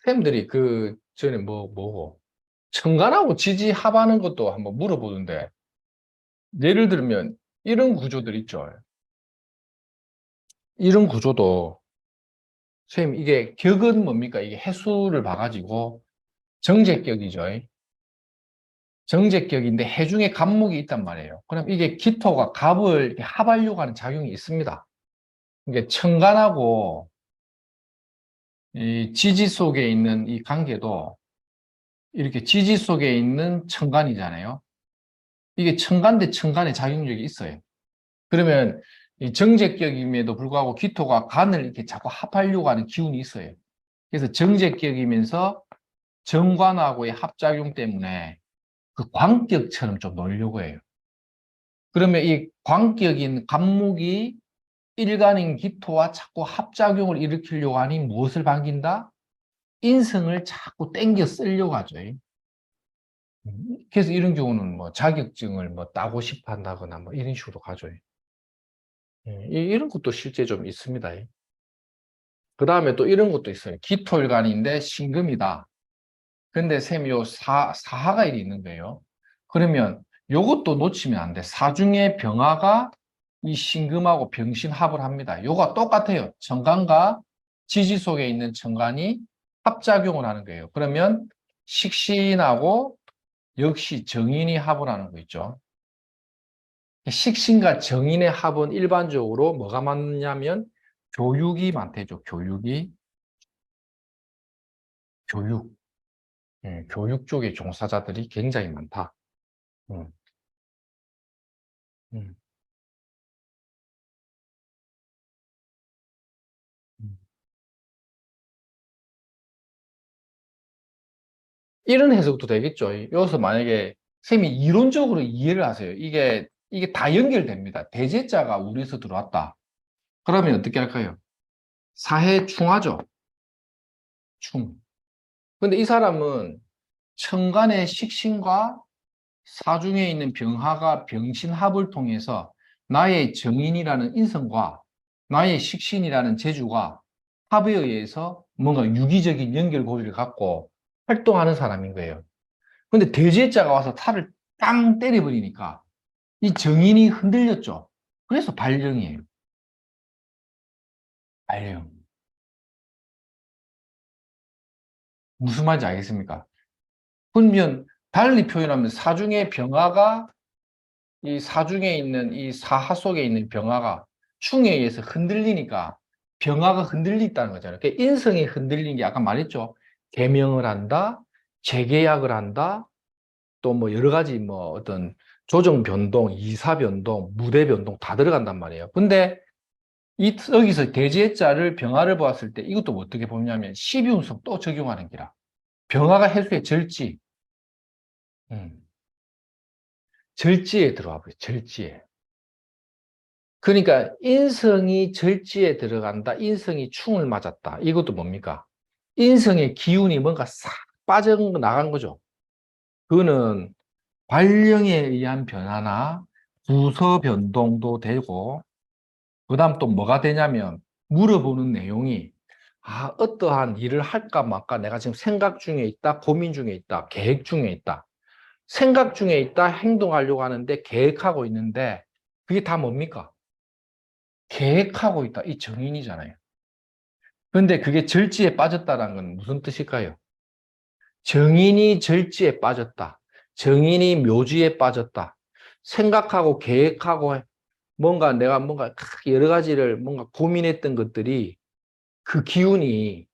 쌤들이 그 전에 뭐고 청간하고 지지합하는 것도 한번 물어보던데 예를 들면 이런 구조들 있죠. 이런 구조도 선생님 이게 격은 뭡니까? 이게 해수를 봐가지고 정제격이죠. 정제격인데 해중에 갑목이 있단 말이에요. 그럼 이게 기토가 갑을 이렇게 합하려고 하는 작용이 있습니다. 이게 청간하고 이 지지 속에 있는 이 관계도 이렇게 지지 속에 있는 청간이잖아요. 이게 청간 대 청간의 작용력이 있어요. 그러면 이 정제격임에도 불구하고 기토가 간을 이렇게 자꾸 합하려고 하는 기운이 있어요. 그래서 정제격이면서 정관하고의 합작용 때문에 그 광격처럼 좀 놀려고 해요. 그러면 이 광격인 간목이 일간인 기토와 자꾸 합작용을 일으키려고 하니 무엇을 반긴다? 인성을 자꾸 땡겨 쓰려고 하죠. 그래서 이런 경우는 뭐 자격증을 뭐 따고 싶어 한다거나 뭐 이런 식으로 가죠. 이런 것도 실제 좀 있습니다. 그 다음에 또 이런 것도 있어요. 기토일간인데 신금이다. 근데 쌤, 사하가 일이 있는 거예요. 그러면 요것도 놓치면 안 돼. 사중의 병화가 이 신금하고 병신합을 합니다. 요가 똑같아요. 정관과 지지 속에 있는 정관이 합작용을 하는 거예요. 그러면 식신하고 역시 정인이 합을 하는 거 있죠. 식신과 정인의 합은 일반적으로 뭐가 많냐면 교육이 많대죠. 교육. 교육 쪽의 종사자들이 굉장히 많다. 음, 음, 음. 이런 해석도 되겠죠. 여기서 만약에 쌤이 이론적으로 이해를 하세요. 이게 다 연결됩니다. 대제자가 우리에서 들어왔다. 그러면 어떻게 할까요? 사해 충하죠. 충. 근데 이 사람은 천간의 식신과 사중에 있는 병화가 병신합을 통해서 나의 정인이라는 인성과 나의 식신이라는 재주가 합에 의해서 뭔가 유기적인 연결고리를 갖고 활동하는 사람인 거예요. 근데 대지혜자가 와서 탈을 땅 때려버리니까 이 정인이 흔들렸죠. 그래서 발령이에요. 발령. 무슨 말인지 알겠습니까? 그러면 달리 표현하면 사중의 병화가 이 사중에 있는 이 사하 속에 있는 병화가 충에 의해서 흔들리니까 병화가 흔들린다는 거잖아요. 그러니까 인성이 흔들린 게 아까 말했죠. 개명을 한다, 재계약을 한다, 또 뭐 여러 가지 뭐 어떤 조정 변동, 이사 변동, 무대 변동 다 들어간단 말이에요. 근데 여기서 대지해자를 병화를 보았을 때 이것도 뭐 어떻게 보냐면 12운석 또 적용하는 기라. 병화가 해수의 절지, 음, 절지에 들어와 버려요. 절지에. 그러니까 인성이 절지에 들어간다. 인성이 충을 맞았다. 이것도 뭡니까? 인성의 기운이 뭔가 싹 빠져나간 거죠. 그거는 발령에 의한 변화나 부서 변동도 되고, 그 다음 또 뭐가 되냐면 물어보는 내용이 어떠한 일을 할까 말까 내가 지금 생각 중에 있다, 고민 중에 있다, 계획 중에 있다. 생각 중에 있다, 행동하려고 하는데 계획하고 있는데 그게 다 뭡니까? 계획하고 있다. 이 정인이잖아요. 그런데 그게 절지에 빠졌다는 건 무슨 뜻일까요? 정인이 절지에 빠졌다. 정인이 묘지에 빠졌다. 생각하고 계획하고 뭔가 내가 뭔가 여러 가지를 뭔가 고민했던 것들이 그 기운이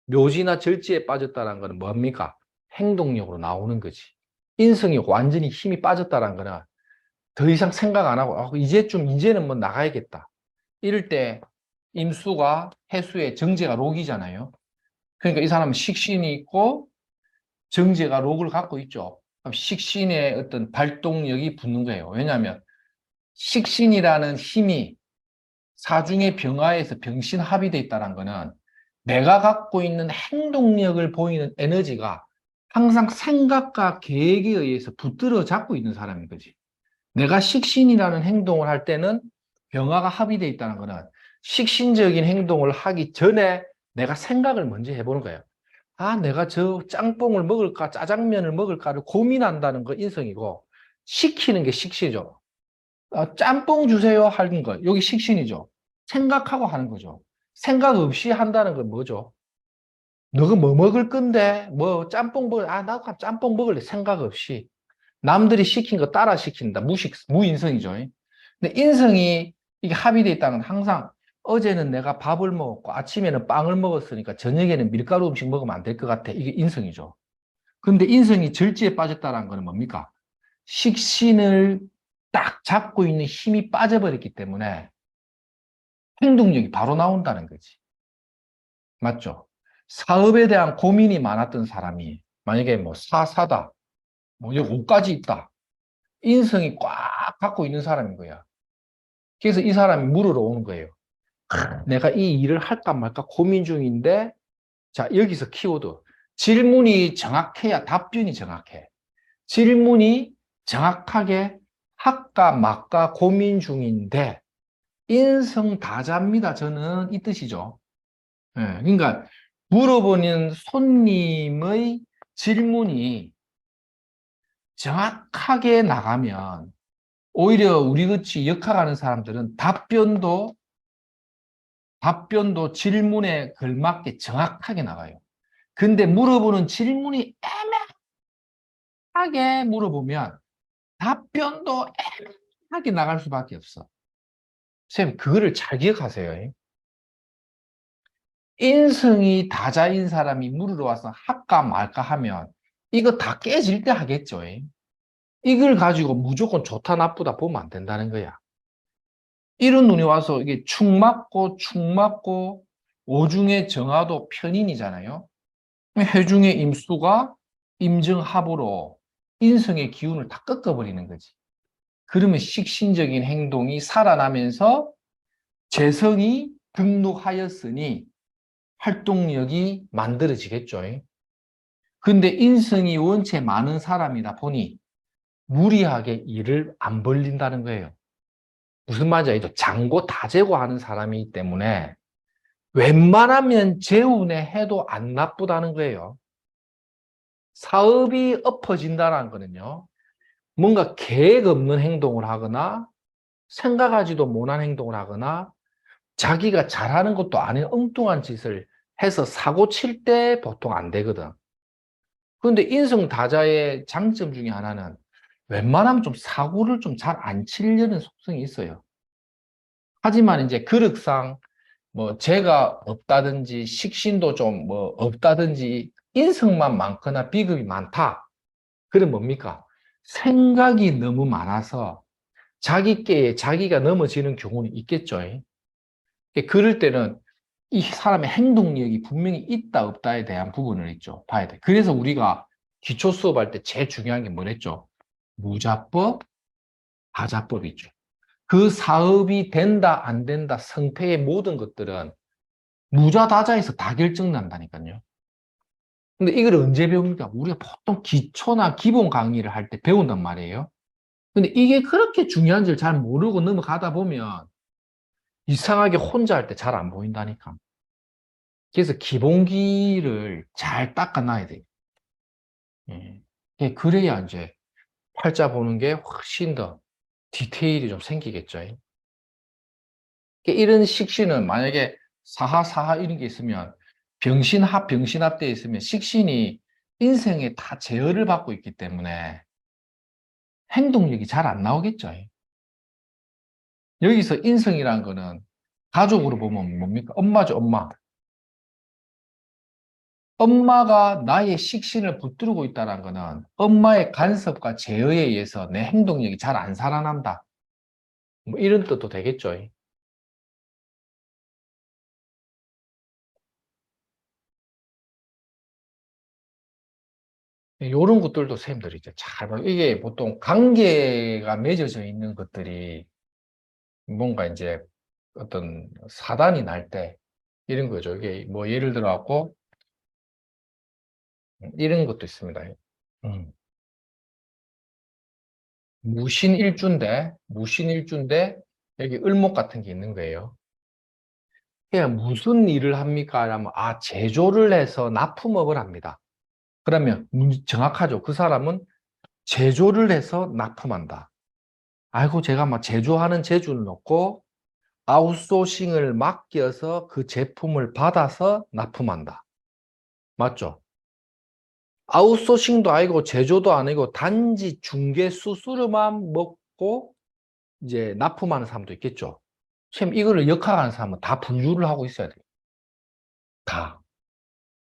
묘지나 절지에 빠졌다는 것은 뭡니까? 행동력으로 나오는 거지. 인성이 완전히 힘이 빠졌다는 거는 더 이상 생각 안 하고 이제는 뭐 나가야겠다. 이럴 때 임수가 해수의 정제가 록이잖아요. 그러니까 이 사람은 식신이 있고 정제가 록을 갖고 있죠. 그럼 식신의 어떤 발동력이 붙는 거예요. 왜냐하면 식신이라는 힘이 사중의 병화에서 병신 합의되어 있다는 거는 내가 갖고 있는 행동력을 보이는 에너지가 항상 생각과 계획에 의해서 붙들어 잡고 있는 사람인 거지. 내가 식신이라는 행동을 할 때는 병화가 합의되어 있다는 거는 식신적인 행동을 하기 전에 내가 생각을 먼저 해보는 거예요. 아, 내가 저 짬뽕을 먹을까, 짜장면을 먹을까를 고민한다는 거 인성이고, 시키는 게 식신이죠. 짬뽕 주세요 하는 거, 여기 식신이죠. 생각하고 하는 거죠. 생각 없이 한다는 건 뭐죠? 너가 뭐 먹을 건데, 뭐 짬뽕 먹을, 나도 짬뽕 먹을래. 생각 없이. 남들이 시킨 거 따라 시킨다. 무인성이죠. 근데 인성이 이게 합의되어 있다는 건 항상 어제는 내가 밥을 먹었고 아침에는 빵을 먹었으니까 저녁에는 밀가루 음식 먹으면 안 될 것 같아. 이게 인성이죠. 근데 인성이 절제에 빠졌다는 건 뭡니까? 식신을 딱 잡고 있는 힘이 빠져버렸기 때문에 행동력이 바로 나온다는 거지. 맞죠? 사업에 대한 고민이 많았던 사람이 만약에 뭐 사다, 뭐 여기 옷까지 있다. 인성이 꽉 갖고 있는 사람인 거야. 그래서 이 사람이 물으러 오는 거예요. 내가 이 일을 할까 말까 고민 중인데, 자, 여기서 키워드. 질문이 정확해야 답변이 정확해. 질문이 정확하게 할까 말까 고민 중인데, 인성다자입니다. 저는 이 뜻이죠. 예, 그러니까 물어보는 손님의 질문이 정확하게 나가면 오히려 우리 같이 역학하는 사람들은 답변도 질문에 걸맞게 정확하게 나가요. 근데 물어보는 질문이 애매하게 물어보면 답변도 애매하게 나갈 수밖에 없어. 선생님, 그거를 잘 기억하세요. 인성이 다자인 사람이 물으러 와서 할까 말까 하면 이거 다 깨질 때 하겠죠. 이걸 가지고 무조건 좋다 나쁘다 보면 안 된다는 거야. 이런 눈이 와서 이게 축 맞고 오중에 정화도 편인이잖아요. 해중의 임수가 임정합으로 인성의 기운을 다 꺾어버리는 거지. 그러면 식신적인 행동이 살아나면서 재성이 등록하였으니 활동력이 만들어지겠죠. 근데 인성이 원체 많은 사람이다 보니 무리하게 일을 안 벌린다는 거예요. 무슨 말인지 알죠? 장고 다재고 하는 사람이기 때문에 웬만하면 재운에 해도 안 나쁘다는 거예요. 사업이 엎어진다는 거는요, 뭔가 계획 없는 행동을 하거나 생각하지도 못한 행동을 하거나 자기가 잘하는 것도 아닌 엉뚱한 짓을 해서 사고 칠 때 보통 안 되거든. 그런데 인성다자의 장점 중에 하나는 웬만하면 좀 사고를 좀 잘 안 치려는 속성이 있어요. 하지만 이제 그릇상 뭐 죄가 없다든지 식신도 좀 뭐 없다든지 인성만 많거나 비급이 많다. 그럼 뭡니까? 생각이 너무 많아서 자기께에 자기가 넘어지는 경우는 있겠죠. 그럴 때는 이 사람의 행동력이 분명히 있다 없다에 대한 부분을 있죠. 봐야 돼. 그래서 우리가 기초 수업할 때 제일 중요한 게 뭐랬죠? 무자법, 다자법 있죠. 그 사업이 된다 안 된다 성패의 모든 것들은 무자다자에서 다 결정난다니까요. 근데 이걸 언제 배웁니까? 우리가 보통 기초나 기본 강의를 할 때 배운단 말이에요. 근데 이게 그렇게 중요한지를 잘 모르고 넘어가다 보면 이상하게 혼자 할 때 잘 안 보인다니까. 그래서 기본기를 잘 닦아놔야 돼요. 그래야 이제 팔자 보는 게 훨씬 더 디테일이 좀 생기겠죠. 이런 식신은 만약에 사하사하 이런 게 있으면 병신합 돼 있으면 식신이 인생에 다 제어를 받고 있기 때문에 행동력이 잘 안 나오겠죠. 여기서 인성이라는 거는 가족으로 보면 뭡니까? 엄마죠, 엄마. 엄마가 나의 식신을 붙들고 있다는 거는 엄마의 간섭과 제어에 의해서 내 행동력이 잘 안 살아난다. 뭐 이런 뜻도 되겠죠. 이런 것들도 선생님들이 이제 이게 보통 관계가 맺어져 있는 것들이 뭔가 이제 어떤 사단이 날 때 이런 거죠. 이게 뭐 예를 들어 갖고 이런 것도 있습니다. 음. 무신일주인데 여기 을목 같은 게 있는 거예요. 그냥 무슨 일을 합니까? 라면, 제조를 해서 납품업을 합니다. 그러면 정확하죠. 그 사람은 제조를 해서 납품한다. 아이고, 제가 막 제조하는 재주는 없고, 아웃소싱을 맡겨서 그 제품을 받아서 납품한다. 맞죠? 아웃소싱도 아니고 제조도 아니고 단지 중개 수수료만 먹고 이제 납품하는 사람도 있겠죠. 참 이거를 역학하는 사람은 다 분류를 하고 있어야 돼요. 다.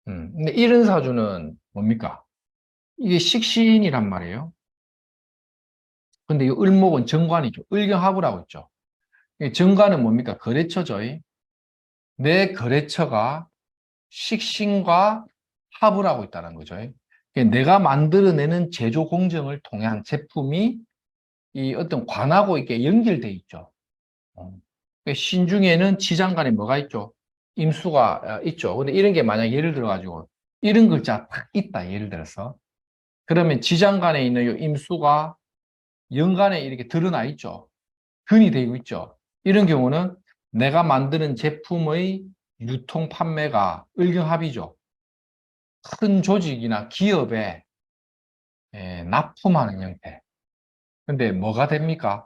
근데 이런 사주는 뭡니까? 이게 식신이란 말이에요. 근데 이 을목은 정관이죠. 을경합이라고 있죠. 이 정관은 뭡니까? 거래처죠. 내 거래처가 식신과 합을 하고 있다는 거죠. 내가 만들어내는 제조 공정을 통한 제품이 이 어떤 관하고 이렇게 연결돼 있죠. 어. 신중에는 지장간에 뭐가 있죠? 임수가 있죠. 근데 이런 게 만약 예를 들어 가지고 이런 글자 딱 있다. 예를 들어서 그러면 지장간에 있는 이 임수가 연간에 이렇게 드러나 있죠. 근이 되고 있죠. 이런 경우는 내가 만드는 제품의 유통 판매가 을경합이죠. 큰 조직이나 기업에 납품하는 형태. 근데 뭐가 됩니까?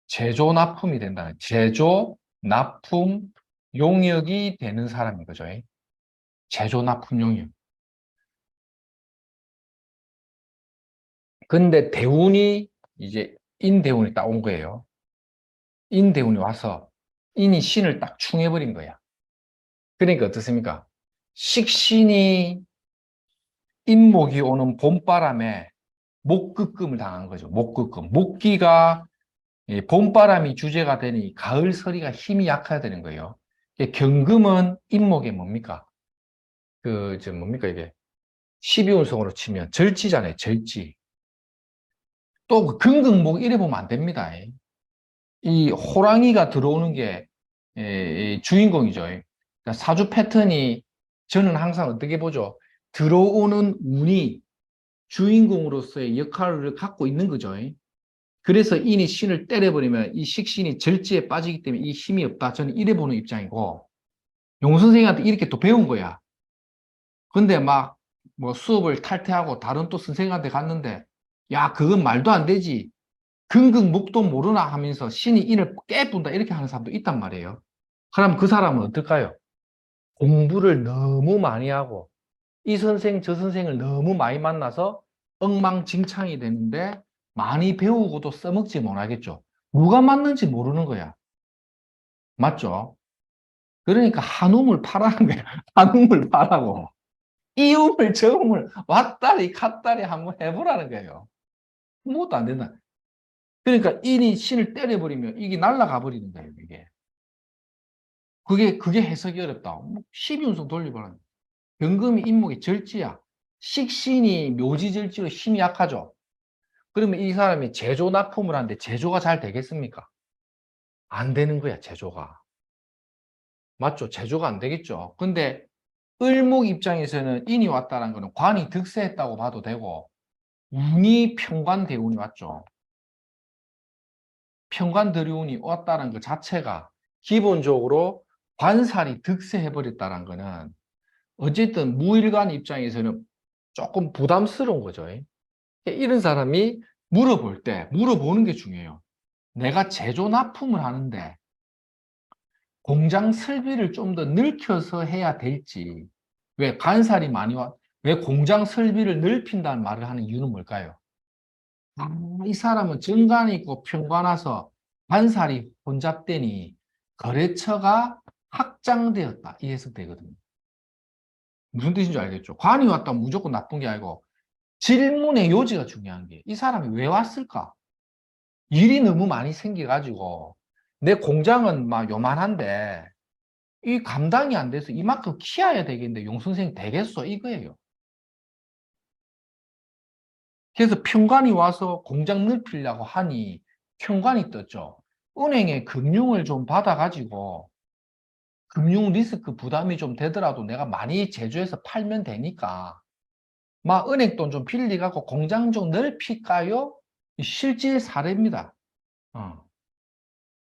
제조 납품이 된다는 제조 납품 용역이 되는 사람인 거죠. 제조 납품 용역. 근데 대운이 이제 인대운이 딱 온 거예요. 인대운이 와서 인이 신을 딱 충해버린 거야. 그러니까 어떻습니까? 식신이 인목이 오는 봄바람에 목극금을 당한 거죠. 목극금. 목기가 봄바람이 주제가 되니 가을서리가 힘이 약해야 되는 거예요. 경금은 인목에 뭡니까? 뭡니까, 이게? 12운성으로 치면 절지잖아요, 절지. 또 금극목 이래 보면 안 됩니다. 이 호랑이가 들어오는 게 주인공이죠. 그러니까 사주 패턴이 저는 항상 어떻게 보죠? 들어오는 운이 주인공으로서의 역할을 갖고 있는 거죠. 그래서 인이 신을 때려버리면 이 식신이 절지에 빠지기 때문에 이 힘이 없다. 저는 이래 보는 입장이고, 용 선생님한테 이렇게 또 배운 거야. 근데 막, 뭐 수업을 탈퇴하고 다른 또 선생님한테 갔는데, 야, 그건 말도 안 되지. 근극목도 모르나 하면서 신이 인을 깨분다. 이렇게 하는 사람도 있단 말이에요. 그럼 그 사람은 어떨까요? 공부를 너무 많이 하고, 이 선생, 저 선생을 너무 많이 만나서 엉망진창이 되는데, 많이 배우고도 써먹지 못하겠죠. 누가 맞는지 모르는 거야. 맞죠? 그러니까 한움을 파라는 거야. 한움을 파라고. 이움을 저음을 왔다리 갔다리 한번 해보라는 거예요. 아무것도 안 된다. 그러니까 인이 신을 때려버리면 이게 날아가 버리는 거예요, 이게. 그게 해석이 어렵다. 12운송 돌려보라. 병금이 인목이 절지야. 식신이 묘지절지로 힘이 약하죠. 그러면 이 사람이 제조 납품을 하는데 제조가 잘 되겠습니까? 안 되는 거야, 제조가. 맞죠? 제조가 안 되겠죠. 근데 을목 입장에서는 인이 왔다는 거는 관이 득세했다고 봐도 되고, 운이 평관대운이 왔죠. 평관대운이 왔다는 것 자체가 기본적으로 관살이 득세해버렸다는 거는 어쨌든 무일관 입장에서는 조금 부담스러운 거죠. 이런 사람이 물어보는 게 중요해요. 내가 제조 납품을 하는데 공장 설비를 좀 더 넓혀서 해야 될지, 왜 관살이 많이 왜 공장 설비를 넓힌다는 말을 하는 이유는 뭘까요? 이 사람은 정관이 있고 평관와서 관살이 혼잡되니 거래처가 확장되었다. 이 해석되거든요. 무슨 뜻인지 알겠죠? 관이 왔다면 무조건 나쁜 게 아니고 질문의 요지가 중요한 게 이 사람이 왜 왔을까? 일이 너무 많이 생겨가지고 내 공장은 막 요만한데 이 감당이 안 돼서 이만큼 키워야 되겠는데 용선생이 되겠어? 이거예요. 그래서 평관이 와서 공장 넓히려고 하니 평관이 떴죠. 은행에 금융을 좀 받아가지고 금융 리스크 부담이 좀 되더라도 내가 많이 제조해서 팔면 되니까 막 은행 돈 좀 빌리갖고 공장 좀 넓힐까요? 실제 사례입니다. 어.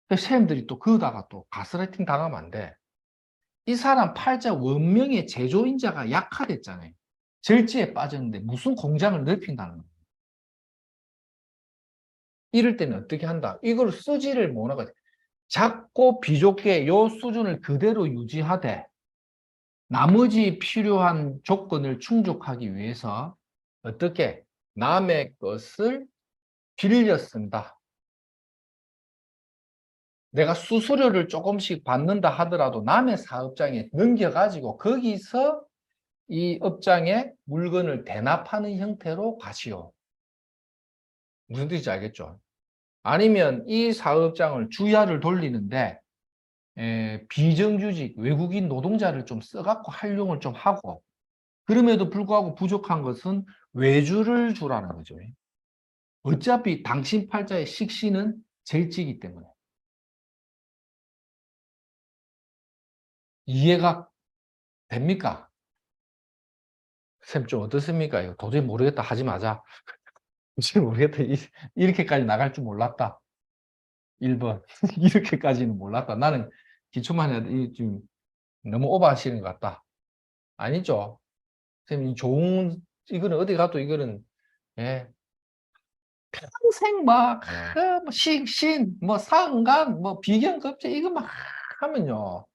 선생님들이 또 그러다가 또 가스라이팅 당하면 안 돼. 이 사람 팔자 원명의 제조인자가 약화됐잖아요. 절지에 빠졌는데 무슨 공장을 넓힌다는 거예요. 이럴 때는 어떻게 한다? 이걸 쓰지를 못하고 작고 비좁게 요 수준을 그대로 유지하되 나머지 필요한 조건을 충족하기 위해서 어떻게 남의 것을 빌려 쓴다. 내가 수수료를 조금씩 받는다 하더라도 남의 사업장에 넘겨가지고 거기서 이 업장에 물건을 대납하는 형태로 가시오. 무슨 뜻인지 알겠죠? 아니면 이 사업장을 주야를 돌리는데 비정규직 외국인 노동자를 좀 써갖고 활용을 좀 하고 그럼에도 불구하고 부족한 것은 외주를 주라는 거죠. 어차피 당신 팔자의 식신은 절지이기 때문에. 이해가 됩니까? 쌤 좀 어떻습니까? 이거 도저히 모르겠다 하지 마자. 도저히 모르겠다. 이렇게까지 나갈 줄 몰랐다. 1번. 이렇게까지는 몰랐다. 나는 기초만 해도 지금 너무 오버하시는 것 같다. 아니죠. 선생님, 이거는 어디 가도 이거는, 예, 평생 막, 뭐, 식신, 뭐, 상간, 뭐, 비견급제, 이거 막 하면요.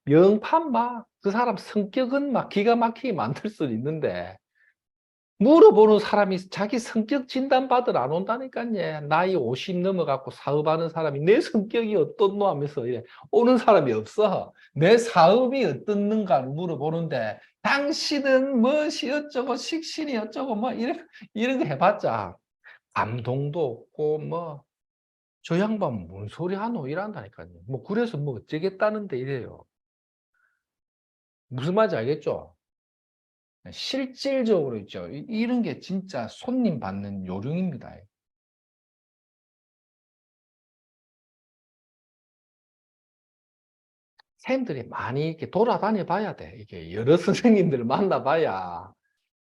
명판 막, 그 사람 성격은 막 기가 막히게 만들 수는 있는데, 물어보는 사람이 자기 성격 진단 받으러 안 온다니까요. 나이 50 넘어갖고 사업하는 사람이 내 성격이 어떻노 하면서 이래. 오는 사람이 없어. 내 사업이 어떻는가를 물어보는데 당신은 무엇이 어쩌고 식신이 어쩌고 뭐 이런 거 해봤자 감동도 없고 뭐 저 양반 뭔 소리 하노 이란다니까요. 뭐 그래서 뭐 어쩌겠다는데 이래요. 무슨 말인지 알겠죠? 실질적으로 있죠. 이런 게 진짜 손님 받는 요령입니다. 선생님들이 많이 이렇게 돌아다녀 봐야 돼. 이게 여러 선생님들을 만나봐야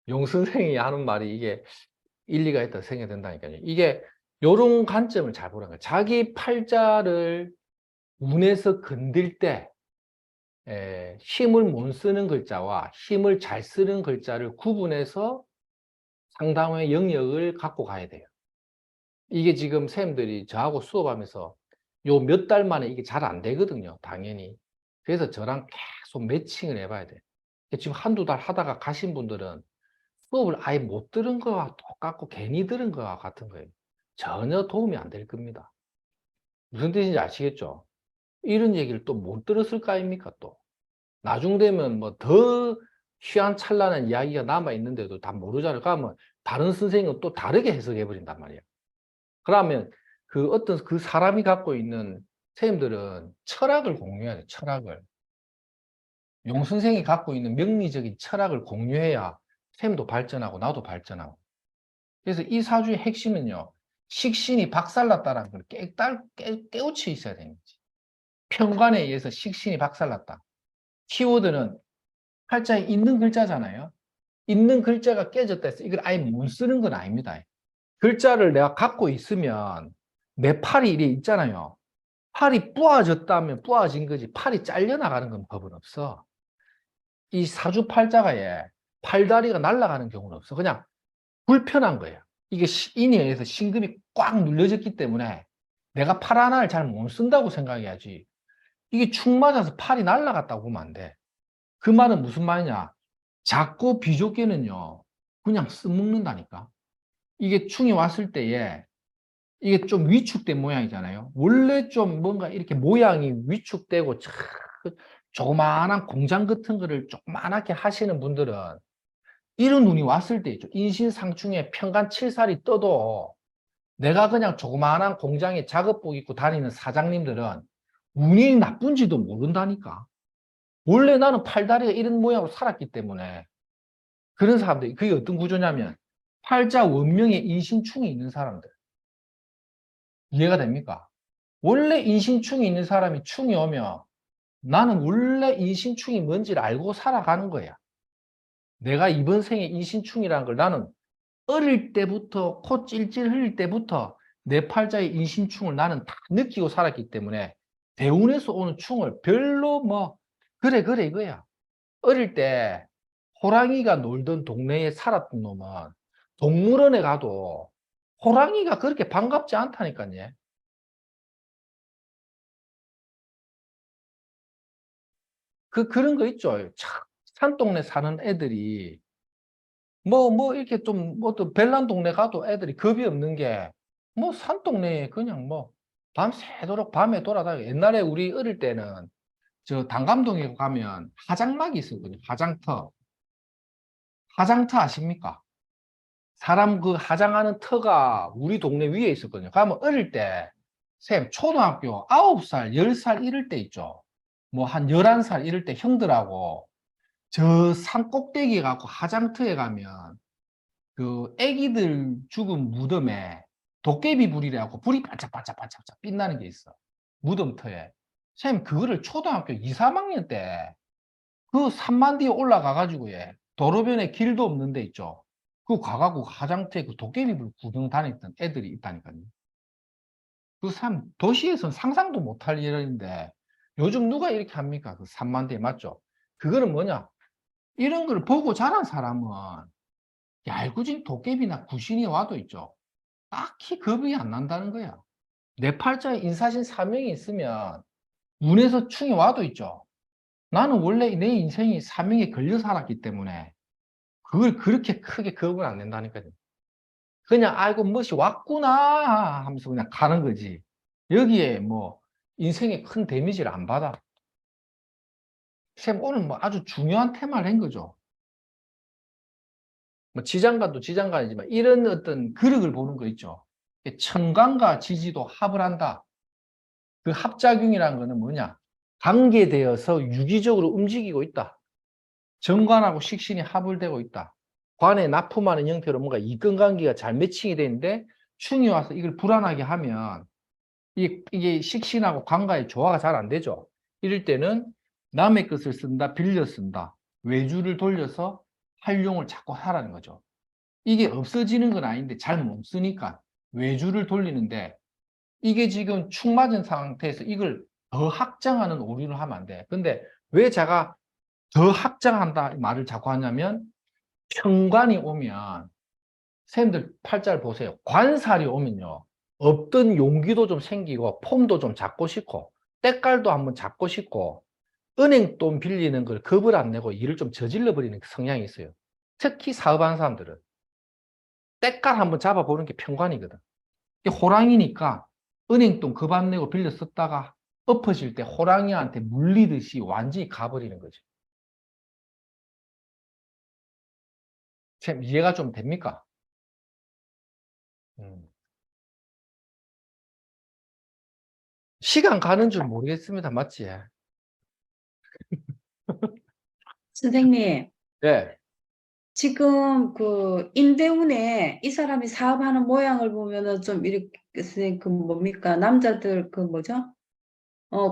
용 선생이 하는 말이 이게 일리가 있다 생각이 된다니까요. 이게 요런 관점을 잘 보라는 거예요. 자기 팔자를 운에서 건들 때 힘을 못 쓰는 글자와 힘을 잘 쓰는 글자를 구분해서 상당의 영역을 갖고 가야 돼요. 이게 지금 선생님들이 저하고 수업하면서 요 몇 달 만에 이게 잘 안 되거든요. 당연히. 그래서 저랑 계속 매칭을 해봐야 돼요. 지금 한두 달 하다가 가신 분들은 수업을 아예 못 들은 거와 똑같고 괜히 들은 거와 같은 거예요. 전혀 도움이 안 될 겁니다. 무슨 뜻인지 아시겠죠? 이런 얘기를 또 못 들었을 거 아닙니까, 또. 나중 되면 뭐 더 희한찬란한 이야기가 남아있는데도 다 모르잖아요. 그러면 다른 선생님은 또 다르게 해석해 버린단 말이에요. 그러면 그 어떤 그 사람이 갖고 있는 선생님들은 철학을 공유해야 돼요, 철학을. 용 선생이 갖고 있는 명리적인 철학을 공유해야 쌤도 발전하고 나도 발전하고. 그래서 이 사주의 핵심은요, 식신이 박살났다는 걸 깨우쳐 있어야 되는 거지. 편관에 의해서 식신이 박살났다. 키워드는 팔자에 있는 글자잖아요. 있는 글자가 깨졌다 해서 이걸 아예 못 쓰는 건 아닙니다. 글자를 내가 갖고 있으면 내 팔이 이래 있잖아요. 팔이 부어졌다면 부어진 거지 팔이 잘려나가는 건 법은 없어. 이 사주팔자가에 팔다리가 날아가는 경우는 없어. 그냥 불편한 거예요. 이게 인에 의해서 신금이 꽉 눌려졌기 때문에 내가 팔 하나를 잘 못 쓴다고 생각해야지. 이게 축 맞아서 팔이 날아갔다고 보면 안 돼. 그 말은 무슨 말이냐? 작고 비좁게는요, 그냥 써먹는다니까. 이게 충이 왔을 때에 이게 좀 위축된 모양이잖아요. 원래 좀 뭔가 이렇게 모양이 위축되고 조그마한 공장 같은 거를 조그맣게 하시는 분들은 이런 운이 왔을 때 있죠. 인신상충에 편간 칠살이 떠도 내가 그냥 조그마한 공장에 작업복 입고 다니는 사장님들은 운이 나쁜지도 모른다니까. 원래 나는 팔다리가 이런 모양으로 살았기 때문에 그런 사람들, 그게 어떤 구조냐면 팔자 원명에 인신충이 있는 사람들. 이해가 됩니까? 원래 인신충이 있는 사람이 충이 오면 나는 원래 인신충이 뭔지를 알고 살아가는 거야. 내가 이번 생에 인신충이라는 걸 나는 어릴 때부터 코 찔찔 흘릴 때부터 내 팔자의 인신충을 나는 다 느끼고 살았기 때문에 대운에서 오는 충을 별로 뭐 그래, 그래, 이거야. 어릴 때 호랑이가 놀던 동네에 살았던 놈은 동물원에 가도 호랑이가 그렇게 반갑지 않다니까요. 그런 거 있죠. 참, 산동네 사는 애들이 이렇게 좀, 또 별난 동네 가도 애들이 겁이 없는 게, 산동네에 그냥 밤새도록 밤에 돌아다니고, 옛날에 우리 어릴 때는 저 단감동에 가면 화장막이 있었거든요. 화장터. 화장터 아십니까? 사람 그 화장하는 터가 우리 동네 위에 있었거든요. 가면 어릴 때, 쌤, 초등학교 9살, 10살 이럴 때 있죠. 한 11살 이럴 때 형들하고 저 산 꼭대기에 가고 화장터에 가면 그 애기들 죽은 무덤에 도깨비 불이라고 불이 반짝반짝반짝 빛나는 게 있어. 무덤터에. 쌤, 그거를 초등학교 2, 3학년 때 그 산만 뒤에 올라가가지고 도로변에 길도 없는 데 있죠. 그 가가고 화장터에 그 도깨비 불 구경 다녔던 애들이 있다니까요. 그 산, 도시에서는 상상도 못할 일인데 요즘 누가 이렇게 합니까? 그 산만 뒤에 맞죠? 그거는 뭐냐? 이런 걸 보고 자란 사람은 얄궂은 도깨비나 귀신이 와도 있죠. 딱히 겁이 안 난다는 거야. 내 팔자에 인사신 사명이 있으면 운에서 충이 와도 있죠. 나는 원래 내 인생이 사명에 걸려 살았기 때문에 그걸 그렇게 크게 겁을 안 낸다니까요. 그냥 아이고 멋이 왔구나 하면서 그냥 가는 거지. 여기에 인생에 큰 데미지를 안 받아. 쌤 오늘 아주 중요한 테마를 한 거죠. 지장간도 지장간이지만 이런 어떤 그릇을 보는 거 있죠. 천간과 지지도 합을 한다. 그 합작용이라는 거는 뭐냐? 관계되어서 유기적으로 움직이고 있다. 정관하고 식신이 합을 되고 있다. 관에 납품하는 형태로 뭔가 이권관계가 잘 매칭이 되는데 충이 와서 이걸 불안하게 하면 이게 식신하고 관과의 조화가 잘 안 되죠. 이럴 때는 남의 것을 쓴다, 빌려 쓴다. 외주를 돌려서 활용을 자꾸 하라는 거죠. 이게 없어지는 건 아닌데 잘 못 쓰니까 외주를 돌리는데 이게 지금 축 맞은 상태에서 이걸 더 확장하는 오류를 하면 안 돼. 근데 왜 제가 더 확장한다 말을 자꾸 하냐면 편관이 오면 선생님들 팔자를 보세요. 관살이 오면요. 없던 용기도 좀 생기고 폼도 좀 잡고 싶고 때깔도 한번 잡고 싶고 은행 돈 빌리는 걸 겁을 안 내고 일을 좀 저질러 버리는 성향이 있어요. 특히 사업하는 사람들은 때깔 한번 잡아보는 게 편관이거든. 이게 호랑이니까 은행 돈 겁 안 내고 빌려 썼다가 엎어질 때 호랑이한테 물리듯이 완전히 가버리는 거죠. 참 이해가 좀 됩니까? 음. 시간 가는 줄 모르겠습니다. 맞지? 선생님, 네. 지금 그 임대운에 이 사람이 사업하는 모양을 보면은 좀 이렇게 선생님 그 뭡니까? 남자들 그 뭐죠?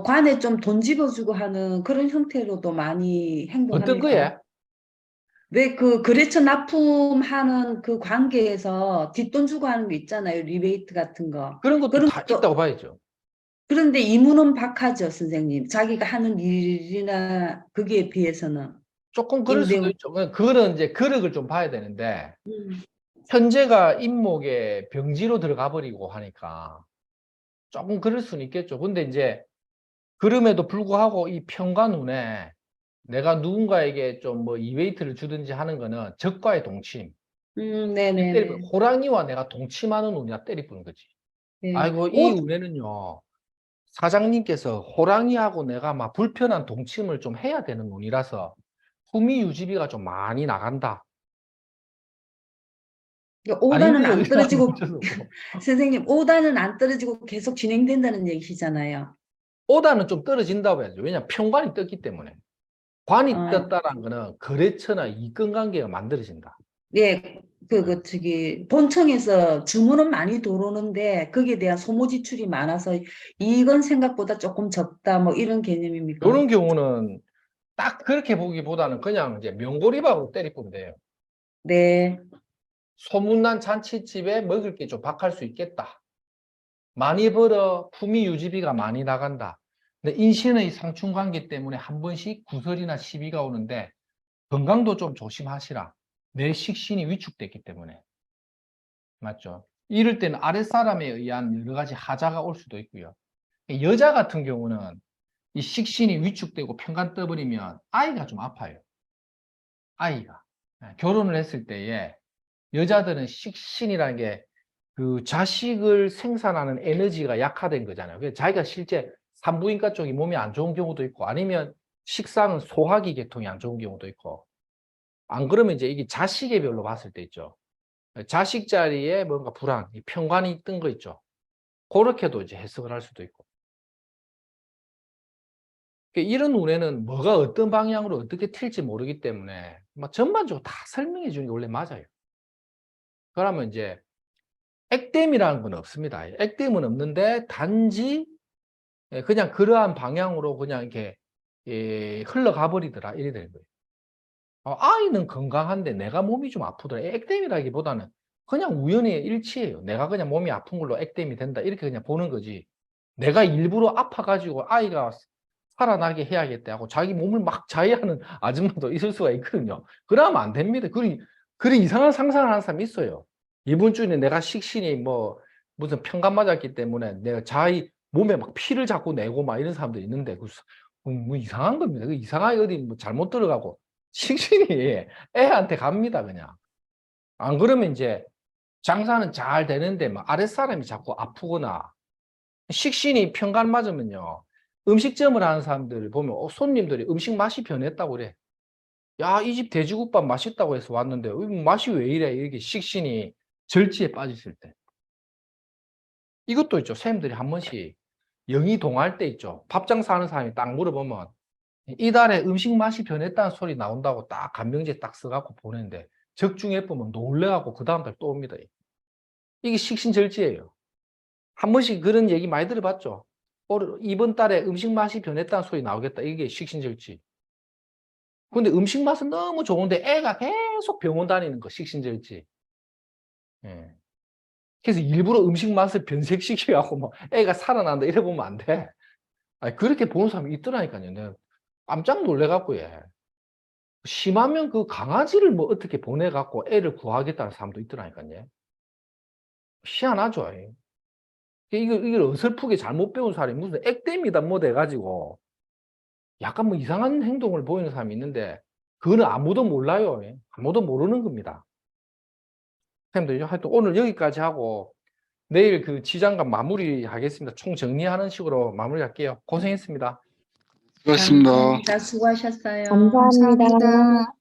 관에 좀 돈 집어주고 하는 그런 형태로도 많이 어떤 행동합니까? 거에? 왜 그 거래처 납품하는 그 관계에서 뒷돈 주고 하는 거 있잖아요. 리베이트 같은 거. 그런 것도 그런 다 것도 있다고 봐야죠. 그런데 이문은 박하죠, 선생님. 자기가 하는 일이나 그게 비해서는 조금 그럴 수도 임대운. 있죠. 그거는 이제 그력을 좀 봐야 되는데, 음. 현재가 임목에 병지로 들어가 버리고 하니까 조금 그럴 수는 있겠죠. 근데 이제, 그럼에도 불구하고 이 평간운에 내가 누군가에게 좀 이베이트를 주든지 하는 거는 적과의 동침. 네네네. 호랑이와 내가 동침하는 운이야 때리부는 거지. 네. 아이고, 이 운에는요, 사장님께서 호랑이하고 내가 막 불편한 동침을 좀 해야 되는 운이라서 품위 유지비가 좀 많이 나간다. 오단은 아니면 안 여기서 떨어지고, 어쩔 수 없고. 선생님, 오단은 안 떨어지고 계속 진행된다는 얘기시잖아요. 오다는 좀 떨어진다고 해야죠. 왜냐하면 평관이 떴기 때문에. 관이 어, 떴다는 거는 거래처나 이권 관계가 만들어진다. 예, 네. 본청에서 주문은 많이 들어오는데, 거기에 대한 소모 지출이 많아서, 이건 생각보다 조금 적다, 뭐, 이런 개념입니까? 이런 경우는 딱 그렇게 보기보다는 그냥 이제 명고리밥으로 때리면 돼요. 네, 소문난 잔치집에 먹을 게 좀 박할 수 있겠다. 많이 벌어 품위 유지비가 많이 나간다. 근데 인신의 상충관계 때문에 한 번씩 구설이나 시비가 오는데 건강도 좀 조심하시라. 내 식신이 위축됐기 때문에. 맞죠? 이럴 때는 아랫사람에 의한 여러 가지 하자가 올 수도 있고요. 여자 같은 경우는 이 식신이 위축되고 편간 떠버리면 아이가 좀 아파요. 아이가. 결혼을 했을 때에 여자들은 식신이라는 게 그 자식을 생산하는 에너지가 약화된 거잖아요. 그래서 자기가 실제 산부인과 쪽이 몸이 안 좋은 경우도 있고 아니면 식상은 소화기 계통이 안 좋은 경우도 있고 안 그러면 이제 이게 자식의 별로 봤을 때 있죠. 자식 자리에 뭔가 불안, 편관이 뜬 거 있죠. 그렇게도 이제 해석을 할 수도 있고. 그러니까 이런 운에는 뭐가 어떤 방향으로 어떻게 튈지 모르기 때문에 막 전반적으로 다 설명해 주는 게 원래 맞아요. 그러면 이제 액땜이라는 건 없습니다. 액땜은 없는데 단지 그냥 그러한 방향으로 그냥 이렇게 흘러가 버리더라 이래 되는 거예요. 아이는 건강한데 내가 몸이 좀 아프더라. 액땜이라기보다는 그냥 우연의 일치예요. 내가 그냥 몸이 아픈 걸로 액땜이 된다 이렇게 그냥 보는 거지. 내가 일부러 아파가지고 아이가 살아나게 해야겠다 하고 자기 몸을 막 자해하는 아줌마도 있을 수가 있거든요. 그러면 안 됩니다. 그리 이상한 상상을 하는 사람이 있어요. 이번 주에 내가 식신이 뭐 무슨 평간 맞았기 때문에 내가 자기 몸에 막 피를 자꾸 내고 막 이런 사람도 있는데 뭐 이상한 겁니다. 그 이상하게 어디 뭐 잘못 들어가고 식신이 애한테 갑니다 그냥. 안 그러면 이제 장사는 잘 되는데 막 아랫사람이 자꾸 아프거나 식신이 편간 맞으면요. 음식점을 하는 사람들 보면 손님들이 음식 맛이 변했다고 그래. 야, 이 집 돼지국밥 맛있다고 해서 왔는데 맛이 왜 이래? 이렇게 식신이 절지에 빠졌을 때. 이것도 있죠. 선생님들이 한 번씩 영이 동할 때 있죠. 밥 장사하는 사람이 딱 물어보면 이달에 음식 맛이 변했다는 소리 나온다고 딱 간명지에 딱 써갖고 보내는데 적중해 보면 놀래갖고 그 다음달 또 옵니다. 이게 식신절지예요. 한 번씩 그런 얘기 많이 들어봤죠. 이번 달에 음식 맛이 변했다는 소리 나오겠다. 이게 식신절지. 근데 음식 맛은 너무 좋은데 애가 계속 병원 다니는 거 식신절지. 예. 그래서 일부러 음식 맛을 변색시켜갖고 뭐 애가 살아난다 이래 보면 안 돼. 아니, 그렇게 보는 사람이 있더라니까요. 내가 깜짝 놀래갖고 예. 심하면 그 강아지를 뭐 어떻게 보내갖고 애를 구하겠다는 사람도 있더라니까요. 희한하죠. 예. 이걸 어설프게 잘못 배운 사람이 무슨 액땜이다 뭐 돼가지고 약간 뭐 이상한 행동을 보이는 사람이 있는데 그거는 아무도 몰라요. 예. 아무도 모르는 겁니다. 선생님들 하여튼 오늘 여기까지 하고 내일 그 지장간 마무리 하겠습니다. 총 정리하는 식으로 마무리할게요. 고생했습니다. 수고하셨습니다. 감사합니다. 수고하셨어요. 감사합니다.